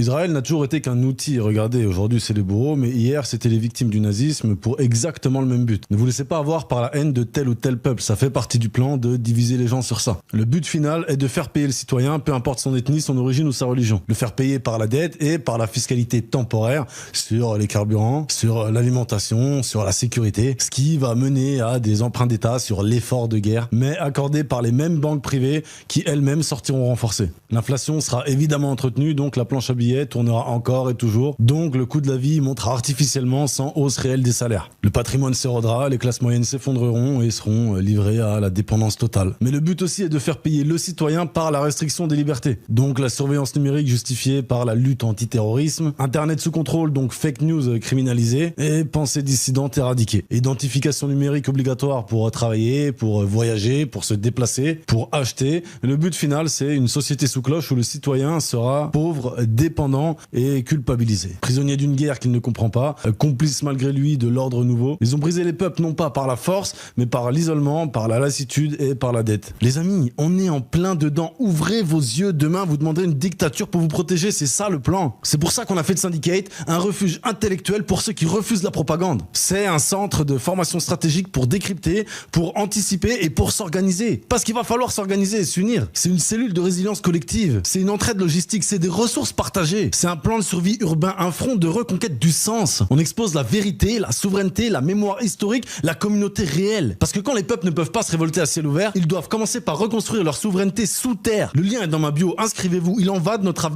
Israël n'a toujours été qu'un outil. Regardez, aujourd'hui c'est les bourreaux, mais hier c'était les victimes du nazisme pour exactement le même but. Ne vous laissez pas avoir par la haine de tel ou tel peuple, ça fait partie du plan de diviser les gens sur ça. Le but final est de faire payer le citoyen, peu importe son ethnie, son origine ou sa religion. Le faire payer par la dette et par la fiscalité temporaire sur les carburants, sur l'alimentation, sur la sécurité, ce qui va mener à des emprunts d'État sur l'effort de guerre, mais accordés par les mêmes banques privées qui elles-mêmes sortiront renforcées. L'inflation sera évidemment entretenue, donc la planche à billets tournera encore et toujours, donc le coût de la vie montera artificiellement sans hausse réelle des salaires. Le patrimoine s'érodera, les classes moyennes s'effondreront et seront livrées à la dépendance totale. Mais le but aussi est de faire payer le citoyen par la restriction des libertés, donc la surveillance numérique justifiée par la lutte antiterrorisme, Internet sous contrôle, donc fake news criminalisée, et pensée dissidente éradiquée. Identification numérique obligatoire pour travailler, pour voyager, pour se déplacer, pour acheter. Le but final, c'est une société sous cloche où le citoyen sera pauvre, dépendant et culpabilisé. Prisonnier d'une guerre qu'il ne comprend pas, complice malgré lui de l'ordre nouveau. Ils ont brisé les peuples non pas par la force, mais par l'isolement, par la lassitude et par la dette. Les amis, on est en plein dedans. Ouvrez vos yeux, demain vous demanderez une dictature pour vous protéger, c'est ça le plan. C'est pour ça qu'on a fait de Syndicate un refuge intellectuel pour ceux qui refusent la propagande. C'est un centre de formation stratégique pour décrypter, pour anticiper et pour s'organiser. Parce qu'il va falloir s'organiser et s'unir. C'est une cellule de résilience collective. C'est une entraide logistique. C'est des ressources partagées. C'est un plan de survie urbain, un front de reconquête du sens. On expose la vérité, la souveraineté, la mémoire historique, la communauté réelle. Parce que quand les peuples ne peuvent pas se révolter à ciel ouvert, ils doivent commencer par reconstruire leur souveraineté sous terre. Le lien est dans ma bio. Inscrivez-vous. Il en va de notre avenir.